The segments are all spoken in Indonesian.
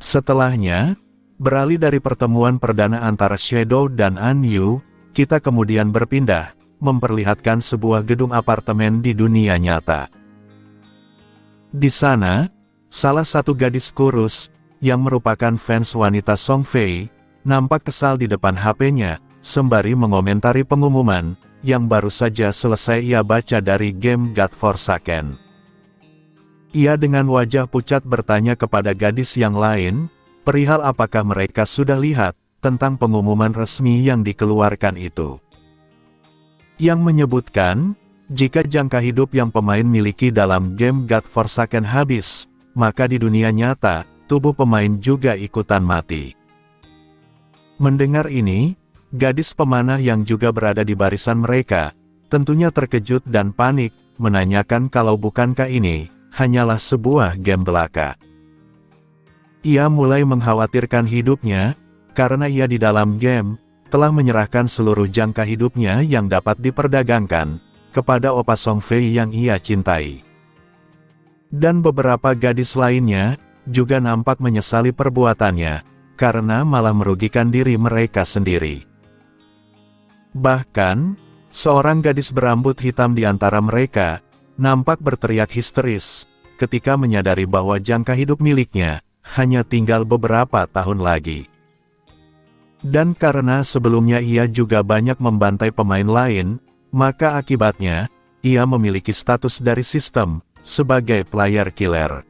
Setelahnya, beralih dari pertemuan perdana antara Shadow dan An Yu, kita kemudian berpindah, memperlihatkan sebuah gedung apartemen di dunia nyata. Di sana, salah satu gadis kurus, yang merupakan fans wanita Song Fei, nampak kesal di depan HP-nya, sembari mengomentari pengumuman, yang baru saja selesai ia baca dari game God Forsaken. Ia dengan wajah pucat bertanya kepada gadis yang lain, perihal apakah mereka sudah lihat, tentang pengumuman resmi yang dikeluarkan itu. Yang menyebutkan, jika jangka hidup yang pemain miliki dalam game God Forsaken habis, maka di dunia nyata, tubuh pemain juga ikutan mati. Mendengar ini, gadis pemanah yang juga berada di barisan mereka, tentunya terkejut dan panik, menanyakan kalau bukankah ini, hanyalah sebuah game belaka. Ia mulai mengkhawatirkan hidupnya, karena ia di dalam game, telah menyerahkan seluruh jangka hidupnya yang dapat diperdagangkan, kepada opa Song Fei yang ia cintai. Dan beberapa gadis lainnya, juga nampak menyesali perbuatannya, karena malah merugikan diri mereka sendiri. Bahkan, seorang gadis berambut hitam di antara mereka, nampak berteriak histeris, ketika menyadari bahwa jangka hidup miliknya, hanya tinggal beberapa tahun lagi. Dan karena sebelumnya ia juga banyak membantai pemain lain, maka akibatnya, ia memiliki status dari sistem, sebagai player killer.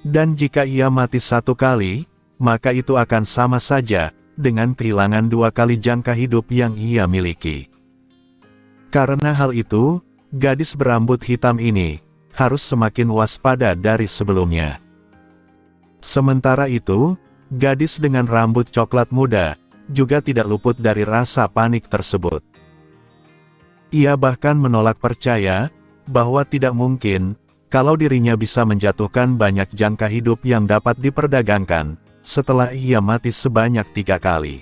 Dan jika ia mati satu kali, maka itu akan sama saja, dengan kehilangan 2 kali jangka hidup yang ia miliki. Karena hal itu, gadis berambut hitam ini, harus semakin waspada dari sebelumnya. Sementara itu, gadis dengan rambut coklat muda, juga tidak luput dari rasa panik tersebut. Ia bahkan menolak percaya, bahwa tidak mungkin, kalau dirinya bisa menjatuhkan banyak jangka hidup yang dapat diperdagangkan, setelah ia mati sebanyak 3 kali.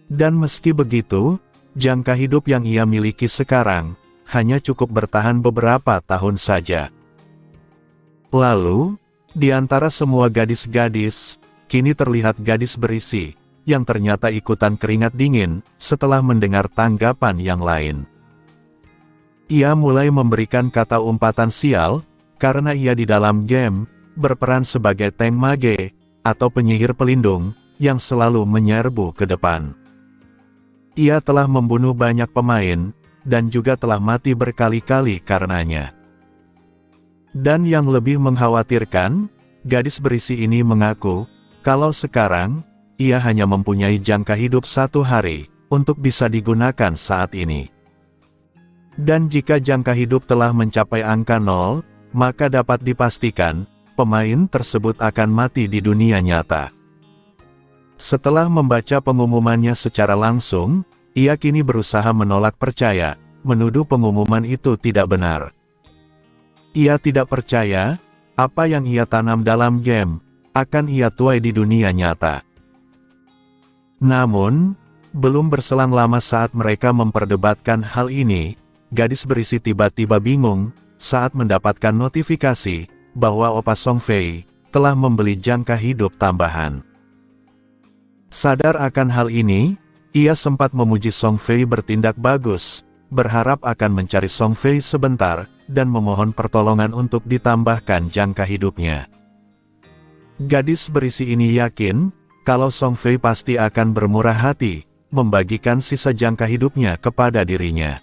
Dan meski begitu, jangka hidup yang ia miliki sekarang, hanya cukup bertahan beberapa tahun saja. Lalu, di antara semua gadis-gadis, kini terlihat gadis berisi, yang ternyata ikutan keringat dingin, setelah mendengar tanggapan yang lain. Ia mulai memberikan kata umpatan sial, karena ia di dalam game, berperan sebagai tank mage, atau penyihir pelindung, yang selalu menyerbu ke depan. Ia telah membunuh banyak pemain, dan juga telah mati berkali-kali karenanya. Dan yang lebih mengkhawatirkan, gadis berisi ini mengaku, kalau sekarang, ia hanya mempunyai jangka hidup 1 hari, untuk bisa digunakan saat ini. Dan jika jangka hidup telah mencapai angka 0, maka dapat dipastikan, pemain tersebut akan mati di dunia nyata. Setelah membaca pengumumannya secara langsung, ia kini berusaha menolak percaya, menuduh pengumuman itu tidak benar. Ia tidak percaya, apa yang ia tanam dalam game, akan ia tuai di dunia nyata. Namun, belum berselang lama saat mereka memperdebatkan hal ini, gadis berisi tiba-tiba bingung, saat mendapatkan notifikasi, bahwa opa Song Fei, telah membeli jangka hidup tambahan. Sadar akan hal ini, ia sempat memuji Song Fei bertindak bagus, berharap akan mencari Song Fei sebentar, dan memohon pertolongan untuk ditambahkan jangka hidupnya. Gadis berisi ini yakin, kalau Song Fei pasti akan bermurah hati, membagikan sisa jangka hidupnya kepada dirinya.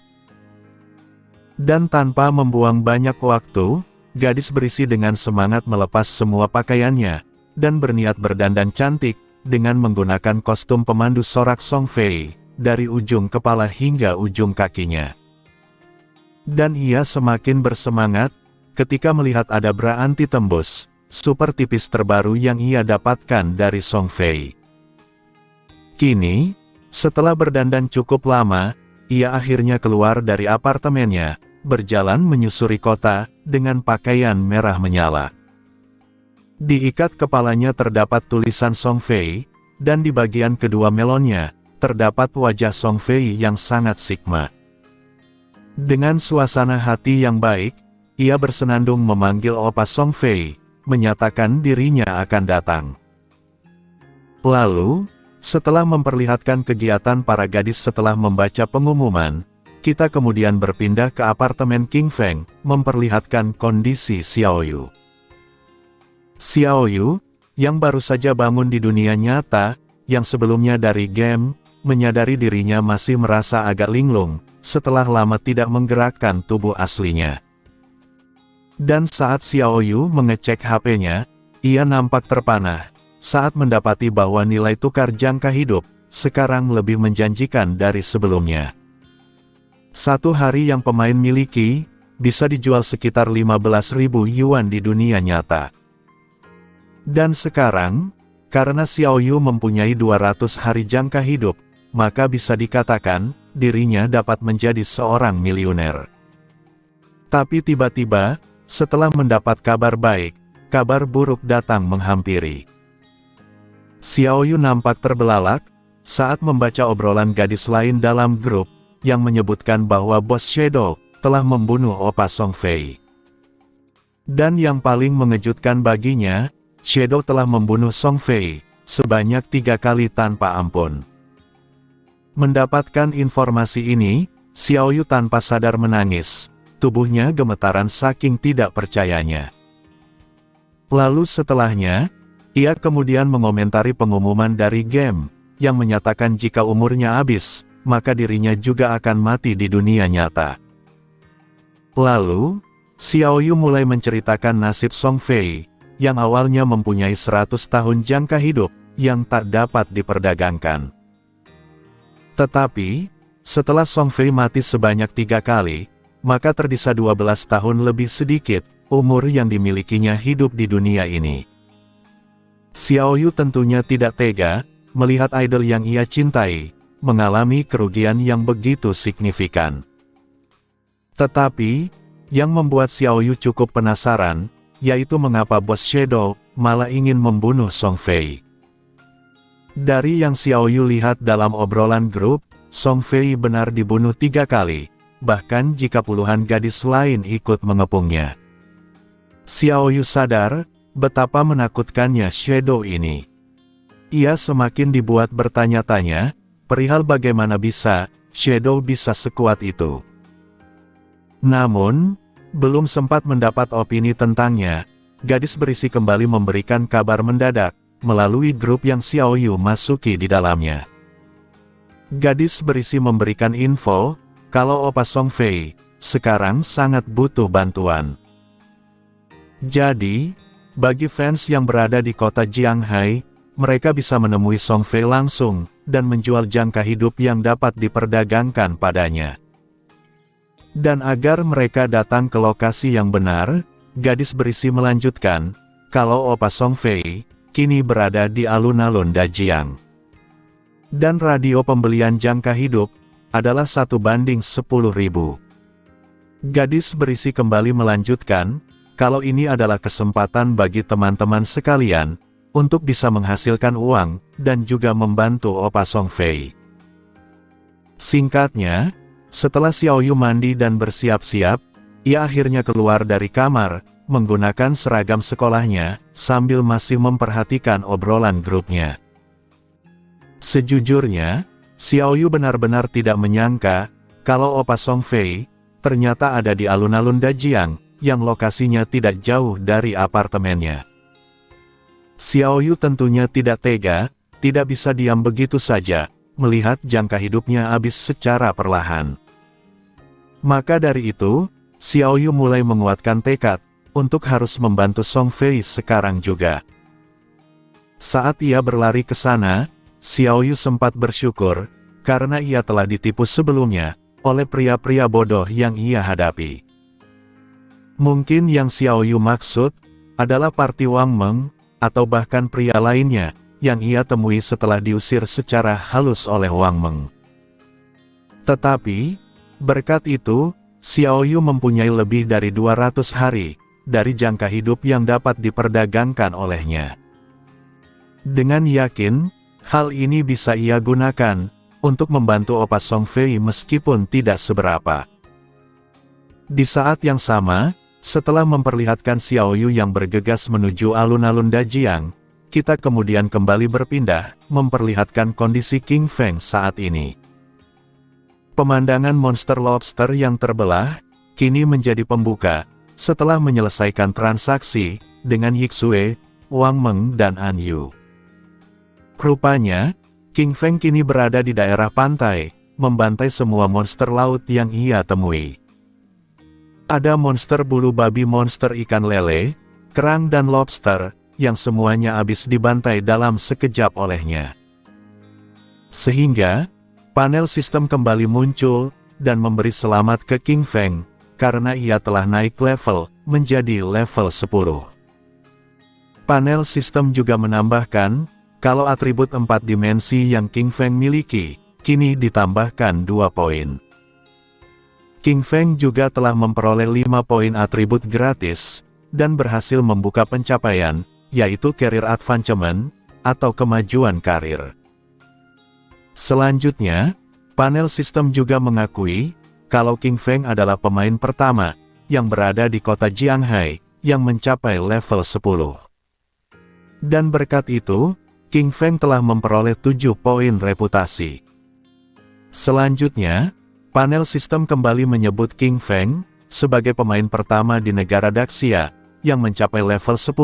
Dan tanpa membuang banyak waktu, gadis berisi dengan semangat melepas semua pakaiannya, dan berniat berdandan cantik, dengan menggunakan kostum pemandu sorak Song Fei, dari ujung kepala hingga ujung kakinya. Dan ia semakin bersemangat, ketika melihat ada bra anti tembus, super tipis terbaru yang ia dapatkan dari Song Fei. Kini, setelah berdandan cukup lama, ia akhirnya keluar dari apartemennya, berjalan menyusuri kota, dengan pakaian merah menyala. Diikat kepalanya terdapat tulisan Song Fei, dan di bagian kedua melonnya, terdapat wajah Song Fei yang sangat sigma. Dengan suasana hati yang baik, ia bersenandung memanggil opa Song Fei, menyatakan dirinya akan datang. Lalu, setelah memperlihatkan kegiatan para gadis setelah membaca pengumuman, kita kemudian berpindah ke apartemen King Feng, memperlihatkan kondisi Xiaoyu. Xiaoyu, yang baru saja bangun di dunia nyata, yang sebelumnya dari game, menyadari dirinya masih merasa agak linglung, setelah lama tidak menggerakkan tubuh aslinya. Dan saat Xiaoyu mengecek HP-nya, ia nampak terpanah, saat mendapati bahwa nilai tukar jangka hidup, sekarang lebih menjanjikan dari sebelumnya. Satu hari yang pemain miliki, bisa dijual sekitar 15.000 yuan di dunia nyata. Dan sekarang, karena Xiaoyu mempunyai 200 hari jangka hidup, maka bisa dikatakan, dirinya dapat menjadi seorang miliuner. Tapi tiba-tiba, setelah mendapat kabar baik, kabar buruk datang menghampiri. Xiaoyu nampak terbelalak, saat membaca obrolan gadis lain dalam grup, yang menyebutkan bahwa Bos Shadow telah membunuh Opa Song Fei. Dan yang paling mengejutkan baginya, Shadow telah membunuh Song Fei sebanyak 3 kali tanpa ampun. Mendapatkan informasi ini, Xiaoyu tanpa sadar menangis, tubuhnya gemetaran saking tidak percayanya. Lalu setelahnya, ia kemudian mengomentari pengumuman dari game, yang menyatakan jika umurnya habis, maka dirinya juga akan mati di dunia nyata. Lalu, Xiaoyu mulai menceritakan nasib Song Fei, yang awalnya mempunyai 100 tahun jangka hidup, yang tak dapat diperdagangkan. Tetapi, setelah Song Fei mati sebanyak 3 kali, maka tersisa 12 tahun lebih sedikit, umur yang dimilikinya hidup di dunia ini. Xiaoyu tentunya tidak tega, melihat idol yang ia cintai, mengalami kerugian yang begitu signifikan. Tetapi, yang membuat Xiaoyu cukup penasaran, yaitu mengapa Bos Shadow malah ingin membunuh Song Fei. Dari yang Xiaoyu lihat dalam obrolan grup, Song Fei benar dibunuh 3 kali, bahkan jika puluhan gadis lain ikut mengepungnya. Xiaoyu sadar, betapa menakutkannya Shadow ini. Ia semakin dibuat bertanya-tanya, perihal bagaimana bisa, Shadow bisa sekuat itu. Namun, belum sempat mendapat opini tentangnya, gadis berisi kembali memberikan kabar mendadak, melalui grup yang Xiaoyu masuki di dalamnya. Gadis berisi memberikan info, kalau Opa Song Fei, sekarang sangat butuh bantuan. Jadi, bagi fans yang berada di kota Jianghai, mereka bisa menemui Song Fei langsung, dan menjual jangka hidup yang dapat diperdagangkan padanya. Dan agar mereka datang ke lokasi yang benar, gadis berisi melanjutkan, kalau Opa Song Fei, kini berada di alun-alun Dajiang. Dan radio pembelian jangka hidup, adalah 1:10.000. Gadis berisi kembali melanjutkan, kalau ini adalah kesempatan bagi teman-teman sekalian, untuk bisa menghasilkan uang, dan juga membantu Opa Song Fei. Singkatnya, setelah Xiaoyu mandi dan bersiap-siap, ia akhirnya keluar dari kamar, menggunakan seragam sekolahnya, sambil masih memperhatikan obrolan grupnya. Sejujurnya, Xiaoyu benar-benar tidak menyangka, kalau Opa Song Fei, ternyata ada di alun-alun Dajiang, yang lokasinya tidak jauh dari apartemennya. Xiaoyu tentunya tidak tega, tidak bisa diam begitu saja, melihat jangka hidupnya habis secara perlahan. Maka dari itu, Xiaoyu mulai menguatkan tekad, untuk harus membantu Song Fei sekarang juga. Saat ia berlari ke sana, Xiaoyu sempat bersyukur, karena ia telah ditipu sebelumnya, oleh pria-pria bodoh yang ia hadapi. Mungkin yang Xiaoyu maksud, adalah Party Wang Meng, atau bahkan pria lainnya, yang ia temui setelah diusir secara halus oleh Wang Meng. Tetapi, berkat itu, Xiaoyu mempunyai lebih dari 200 hari, dari jangka hidup yang dapat diperdagangkan olehnya. Dengan yakin, hal ini bisa ia gunakan, untuk membantu Opa Song Fei meskipun tidak seberapa. Di saat yang sama, Setelah memperlihatkan Xiaoyu yang bergegas menuju alun-alun Dajiang, kita kemudian kembali berpindah, memperlihatkan kondisi King Feng saat ini. Pemandangan monster lobster yang terbelah, kini menjadi pembuka, setelah menyelesaikan transaksi, dengan Yixue, Wang Meng dan An Yu. Rupanya, King Feng kini berada di daerah pantai, membantai semua monster laut yang ia temui. Ada monster bulu babi, monster ikan lele, kerang dan lobster, yang semuanya habis dibantai dalam sekejap olehnya. Sehingga, panel sistem kembali muncul, dan memberi selamat ke King Feng, karena ia telah naik level, menjadi level 10. Panel sistem juga menambahkan, kalau atribut 4 dimensi yang King Feng miliki, kini ditambahkan 2 poin. King Feng juga telah memperoleh 5 poin atribut gratis, dan berhasil membuka pencapaian, yaitu Career Advancement, atau kemajuan karir. Selanjutnya, panel sistem juga mengakui, kalau King Feng adalah pemain pertama, yang berada di kota Jianghai, yang mencapai level 10. Dan berkat itu, King Feng telah memperoleh 7 poin reputasi. Selanjutnya, panel sistem kembali menyebut King Feng sebagai pemain pertama di negara Daxia yang mencapai level 10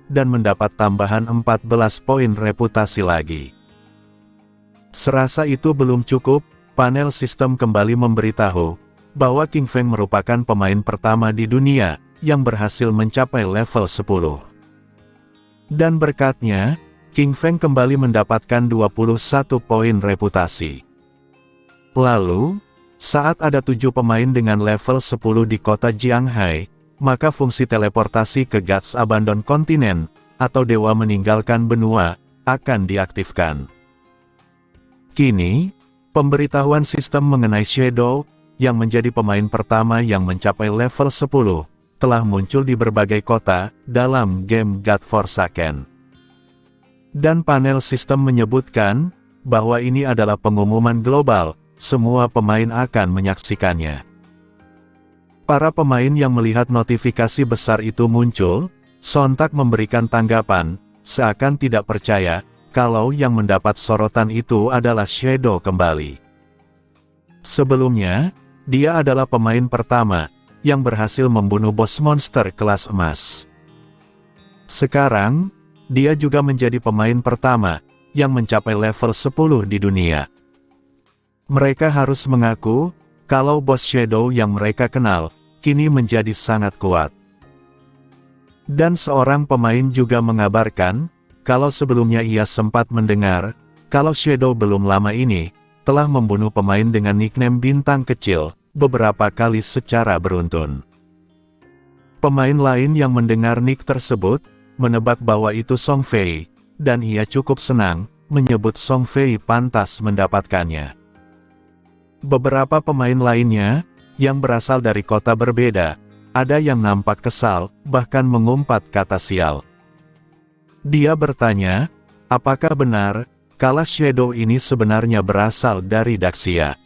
dan mendapat tambahan 14 poin reputasi lagi. Serasa itu belum cukup, panel sistem kembali memberitahu bahwa King Feng merupakan pemain pertama di dunia yang berhasil mencapai level 10. Dan berkatnya, King Feng kembali mendapatkan 21 poin reputasi. Lalu, saat ada 7 pemain dengan level 10 di kota Jianghai, maka fungsi teleportasi ke Gods Abandon Continent, atau Dewa Meninggalkan Benua, akan diaktifkan. Kini, pemberitahuan sistem mengenai Shadow, yang menjadi pemain pertama yang mencapai level 10, telah muncul di berbagai kota, dalam game God Forsaken. Dan panel sistem menyebutkan, bahwa ini adalah pengumuman global, semua pemain akan menyaksikannya. Para pemain yang melihat notifikasi besar itu muncul, sontak memberikan tanggapan, seakan tidak percaya, kalau yang mendapat sorotan itu adalah Shadow kembali. Sebelumnya, dia adalah pemain pertama, yang berhasil membunuh bos monster kelas emas. Sekarang, dia juga menjadi pemain pertama, yang mencapai level 10 di dunia. Mereka harus mengaku, kalau bos Shadow yang mereka kenal, kini menjadi sangat kuat. Dan seorang pemain juga mengabarkan, kalau sebelumnya ia sempat mendengar, kalau Shadow belum lama ini, telah membunuh pemain dengan nickname Bintang Kecil, beberapa kali secara beruntun. Pemain lain yang mendengar nick tersebut, menebak bahwa itu Song Fei, dan ia cukup senang, menyebut Song Fei pantas mendapatkannya. Beberapa pemain lainnya, yang berasal dari kota berbeda, ada yang nampak kesal, bahkan mengumpat kata sial. Dia bertanya, apakah benar, kalau Shadow ini sebenarnya berasal dari Daxia?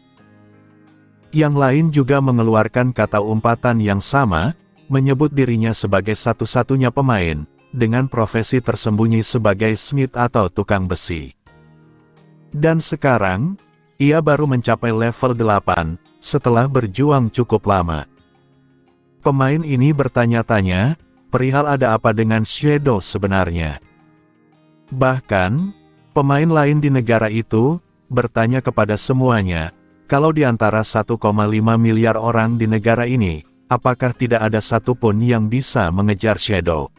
Yang lain juga mengeluarkan kata umpatan yang sama, menyebut dirinya sebagai satu-satunya pemain, dengan profesi tersembunyi sebagai smith atau tukang besi. Dan sekarang, ia baru mencapai level 8, setelah berjuang cukup lama. Pemain ini bertanya-tanya, perihal ada apa dengan Shadow sebenarnya. Bahkan, pemain lain di negara itu, bertanya kepada semuanya, kalau di antara 1,5 miliar orang di negara ini, apakah tidak ada satupun yang bisa mengejar Shadow?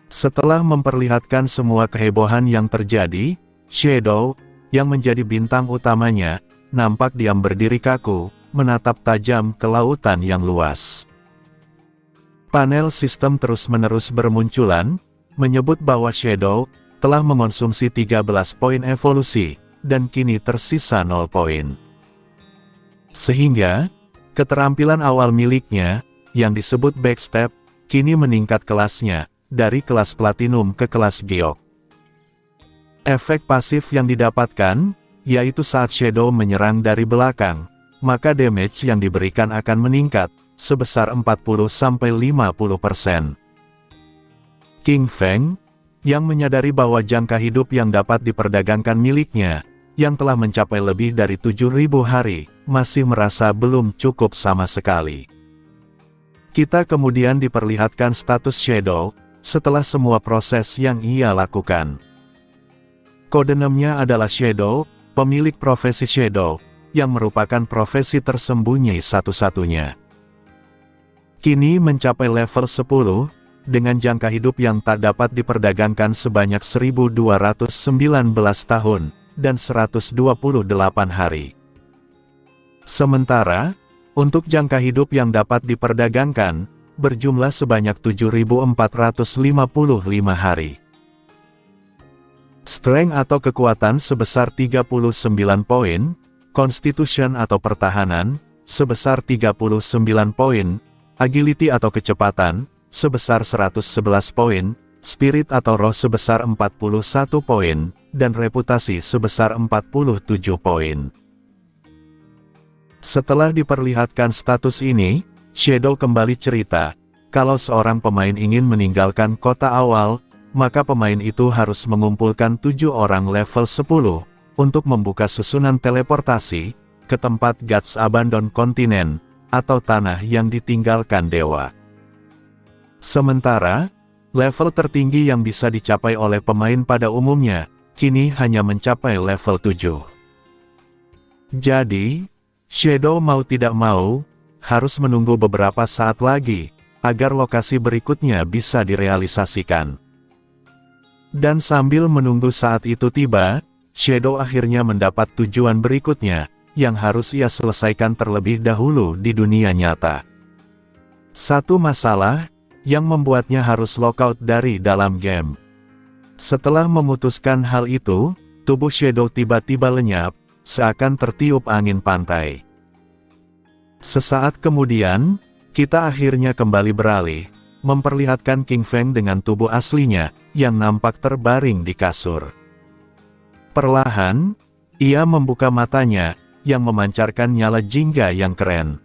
Setelah memperlihatkan semua kehebohan yang terjadi, Shadow, yang menjadi bintang utamanya, nampak diam berdiri kaku, menatap tajam ke lautan yang luas. Panel sistem terus-menerus bermunculan, menyebut bahwa Shadow, telah mengonsumsi 13 poin evolusi, dan kini tersisa 0 poin. Sehingga, keterampilan awal miliknya, yang disebut Backstep, kini meningkat kelasnya, dari kelas Platinum ke kelas Geok. Efek pasif yang didapatkan, yaitu saat Shadow menyerang dari belakang, maka damage yang diberikan akan meningkat, sebesar 40–50%. King Feng, yang menyadari bahwa jangka hidup yang dapat diperdagangkan miliknya, yang telah mencapai lebih dari 7.000 hari, masih merasa belum cukup sama sekali. Kita kemudian diperlihatkan status Shadow, setelah semua proses yang ia lakukan. Kodenamnya adalah Shadow, pemilik profesi Shadow, yang merupakan profesi tersembunyi satu-satunya. Kini mencapai level 10, dengan jangka hidup yang tak dapat diperdagangkan sebanyak 1219 tahun, dan 128 hari. Sementara, untuk jangka hidup yang dapat diperdagangkan, berjumlah sebanyak 7.455 hari. Strength atau kekuatan sebesar 39 poin, Constitution atau pertahanan, sebesar 39 poin, Agility atau kecepatan, sebesar 111 poin, Spirit atau roh sebesar 41 poin, dan reputasi sebesar 47 poin. Setelah diperlihatkan status ini, Shadow kembali cerita, kalau seorang pemain ingin meninggalkan kota awal, maka pemain itu harus mengumpulkan 7 orang level 10, untuk membuka susunan teleportasi, ke tempat God's Abandoned Continent, atau tanah yang ditinggalkan dewa. Sementara, level tertinggi yang bisa dicapai oleh pemain pada umumnya, kini hanya mencapai level 7. Jadi, Shadow mau tidak mau, harus menunggu beberapa saat lagi, agar lokasi berikutnya bisa direalisasikan. Dan sambil menunggu saat itu tiba, Shadow akhirnya mendapat tujuan berikutnya, yang harus ia selesaikan terlebih dahulu di dunia nyata. Satu masalah, yang membuatnya harus lockout dari dalam game. Setelah memutuskan hal itu, tubuh Shadow tiba-tiba lenyap, seakan tertiup angin pantai. Sesaat kemudian, kita akhirnya kembali beralih, memperlihatkan King Feng dengan tubuh aslinya, yang nampak terbaring di kasur. Perlahan, ia membuka matanya, yang memancarkan nyala jingga yang keren.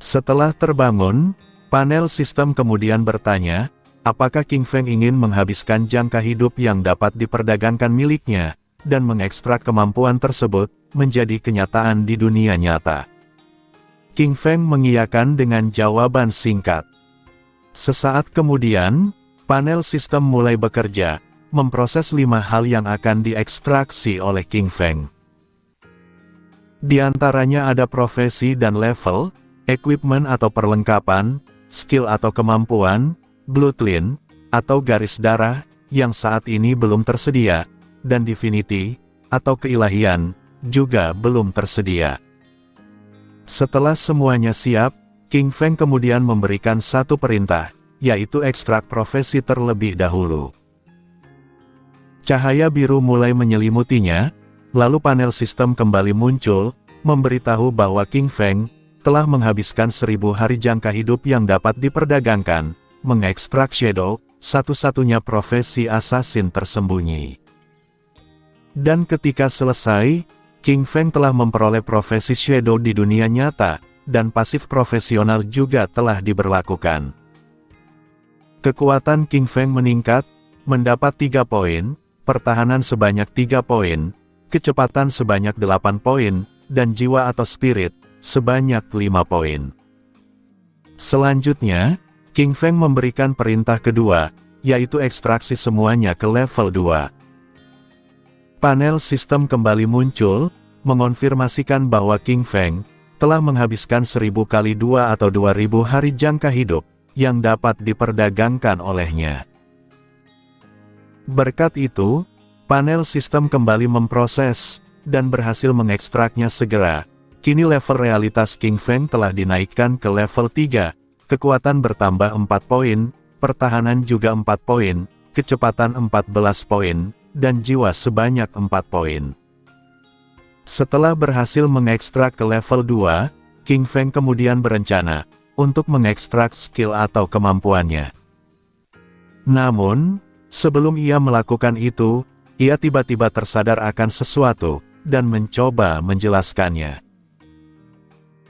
Setelah terbangun, panel sistem kemudian bertanya, apakah King Feng ingin menghabiskan jangka hidup yang dapat diperdagangkan miliknya, dan mengekstrak kemampuan tersebut, menjadi kenyataan di dunia nyata. King Feng mengiyakan dengan jawaban singkat. Sesaat kemudian, panel sistem mulai bekerja, memproses 5 hal yang akan diekstraksi oleh King Feng. Di antaranya ada profesi dan level, equipment atau perlengkapan, skill atau kemampuan, bloodline, atau garis darah, yang saat ini belum tersedia, dan divinity, atau keilahian, juga belum tersedia. Setelah semuanya siap, King Feng kemudian memberikan satu perintah, yaitu ekstrak profesi terlebih dahulu. Cahaya biru mulai menyelimutinya, lalu panel sistem kembali muncul, memberitahu bahwa King Feng telah menghabiskan 1000 hari jangka hidup yang dapat diperdagangkan, mengekstrak Shadow, satu-satunya profesi assassin tersembunyi. Dan ketika selesai, King Feng telah memperoleh profesi Shadow di dunia nyata, dan pasif profesional juga telah diberlakukan. Kekuatan King Feng meningkat, mendapat 3 poin, pertahanan sebanyak 3 poin, kecepatan sebanyak 8 poin, dan jiwa atau spirit, sebanyak 5 poin. Selanjutnya, King Feng memberikan perintah kedua, yaitu ekstraksi semuanya ke level 2. Panel sistem kembali muncul, mengonfirmasikan bahwa King Feng telah menghabiskan 1000 kali 2 atau 2000 hari jangka hidup, yang dapat diperdagangkan olehnya. Berkat itu, panel sistem kembali memproses, dan berhasil mengekstraknya segera. Kini level realitas King Feng telah dinaikkan ke level 3, kekuatan bertambah 4 poin, pertahanan juga 4 poin, kecepatan 14 poin, dan jiwa sebanyak 4 poin. Setelah berhasil mengekstrak ke level 2, King Feng kemudian berencana untuk mengekstrak skill atau kemampuannya. Namun, sebelum ia melakukan itu, ia tiba-tiba tersadar akan sesuatu, dan mencoba menjelaskannya.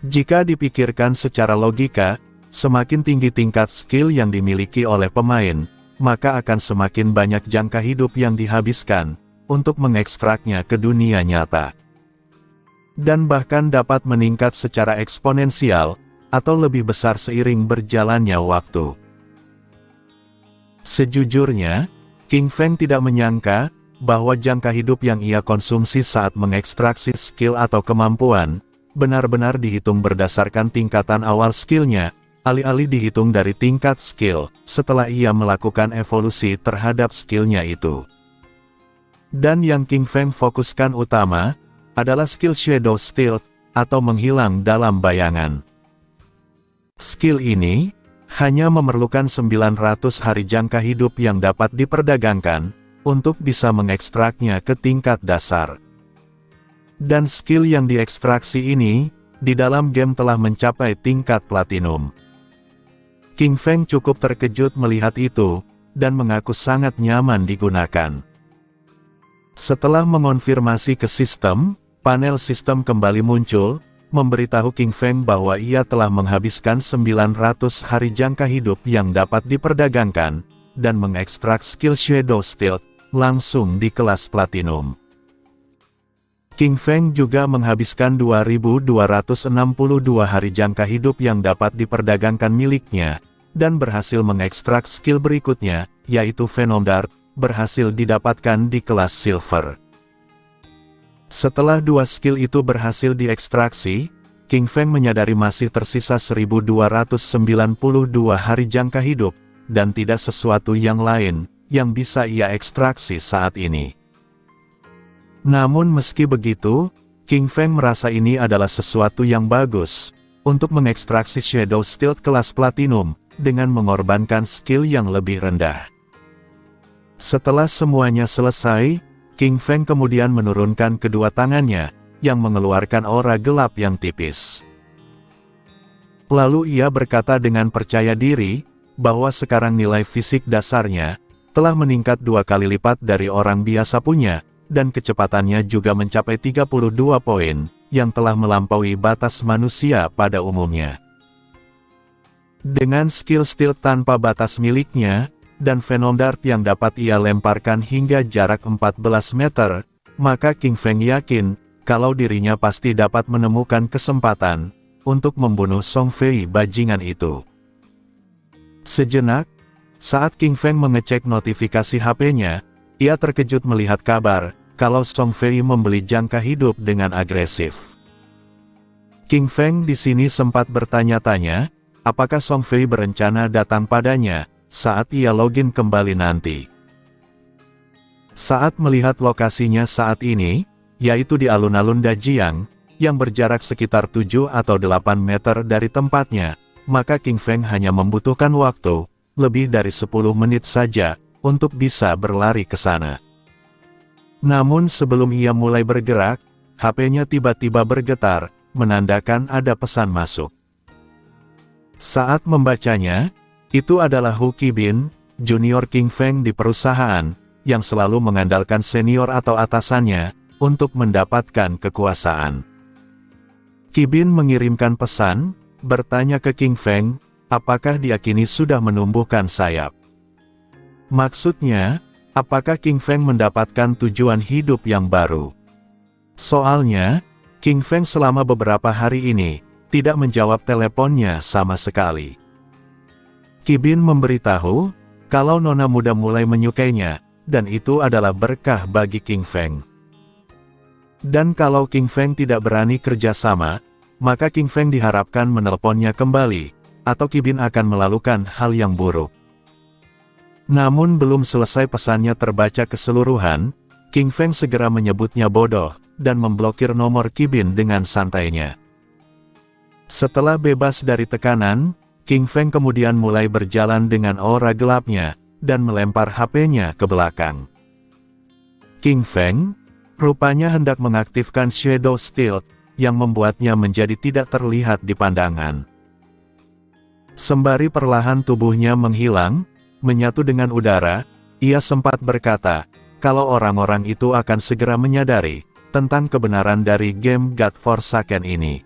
Jika dipikirkan secara logika, semakin tinggi tingkat skill yang dimiliki oleh pemain, maka akan semakin banyak jangka hidup yang dihabiskan untuk mengekstraknya ke dunia nyata. Dan bahkan dapat meningkat secara eksponensial, atau lebih besar seiring berjalannya waktu. Sejujurnya, King Feng tidak menyangka bahwa jangka hidup yang ia konsumsi saat mengekstraksi skill atau kemampuan, benar-benar dihitung berdasarkan tingkatan awal skillnya, alih-alih dihitung dari tingkat skill, setelah ia melakukan evolusi terhadap skillnya itu. Dan yang King Feng fokuskan utama, adalah skill Shadow Stealth, atau menghilang dalam bayangan. Skill ini, hanya memerlukan 900 hari jangka hidup yang dapat diperdagangkan, untuk bisa mengekstraknya ke tingkat dasar. Dan skill yang diekstraksi ini, di dalam game telah mencapai tingkat platinum. King Feng cukup terkejut melihat itu, dan mengaku sangat nyaman digunakan. Setelah mengonfirmasi ke sistem, panel sistem kembali muncul, memberitahu King Feng bahwa ia telah menghabiskan 900 hari jangka hidup yang dapat diperdagangkan, dan mengekstrak skill Shadow Stealth, langsung di kelas platinum. King Feng juga menghabiskan 2262 hari jangka hidup yang dapat diperdagangkan miliknya, dan berhasil mengekstrak skill berikutnya, yaitu Venom Dart, berhasil didapatkan di kelas Silver. Setelah dua skill itu berhasil diekstraksi, King Feng menyadari masih tersisa 1292 hari jangka hidup, dan tidak sesuatu yang lain yang bisa ia ekstraksi saat ini. Namun meski begitu, King Feng merasa ini adalah sesuatu yang bagus, untuk mengekstraksi Shadow Stealth kelas Platinum, dengan mengorbankan skill yang lebih rendah. Setelah semuanya selesai, King Feng kemudian menurunkan kedua tangannya, yang mengeluarkan aura gelap yang tipis. Lalu ia berkata dengan percaya diri, bahwa sekarang nilai fisik dasarnya, telah meningkat 2 kali lipat dari orang biasa punya, dan kecepatannya juga mencapai 32 poin, yang telah melampaui batas manusia pada umumnya. Dengan skill stealth tanpa batas miliknya, dan Venom Dart yang dapat ia lemparkan hingga jarak 14 meter, maka King Feng yakin, kalau dirinya pasti dapat menemukan kesempatan, untuk membunuh Song Fei bajingan itu. Sejenak, saat King Feng mengecek notifikasi HP-nya, ia terkejut melihat kabar, kalau Song Fei membeli jangka hidup dengan agresif. King Feng di sini sempat bertanya-tanya, apakah Song Fei berencana datang padanya, saat ia login kembali nanti. Saat melihat lokasinya saat ini, yaitu di alun-alun Dajiang, yang berjarak sekitar 7 atau 8 meter dari tempatnya, maka King Feng hanya membutuhkan waktu, lebih dari 10 menit saja, untuk bisa berlari ke sana. Namun sebelum ia mulai bergerak, HP-nya tiba-tiba bergetar, menandakan ada pesan masuk. Saat membacanya, itu adalah Hu Qibin, junior King Feng di perusahaan, yang selalu mengandalkan senior atau atasannya, untuk mendapatkan kekuasaan. Qibin mengirimkan pesan, bertanya ke King Feng, apakah dia kini sudah menumbuhkan sayap. Maksudnya, apakah King Feng mendapatkan tujuan hidup yang baru? Soalnya, King Feng selama beberapa hari ini, tidak menjawab teleponnya sama sekali. Qibin memberitahu, kalau nona muda mulai menyukainya, dan itu adalah berkah bagi King Feng. Dan kalau King Feng tidak berani kerjasama, maka King Feng diharapkan menelponnya kembali, atau Qibin akan melakukan hal yang buruk. Namun belum selesai pesannya terbaca keseluruhan, King Feng segera menyebutnya bodoh, dan memblokir nomor Qibin dengan santainya. Setelah bebas dari tekanan, King Feng kemudian mulai berjalan dengan aura gelapnya, dan melempar HP-nya ke belakang. King Feng, rupanya hendak mengaktifkan Shadow Stealth, yang membuatnya menjadi tidak terlihat di pandangan. Sembari perlahan tubuhnya menghilang, menyatu dengan udara, ia sempat berkata, kalau orang-orang itu akan segera menyadari, tentang kebenaran dari game God Forsaken ini.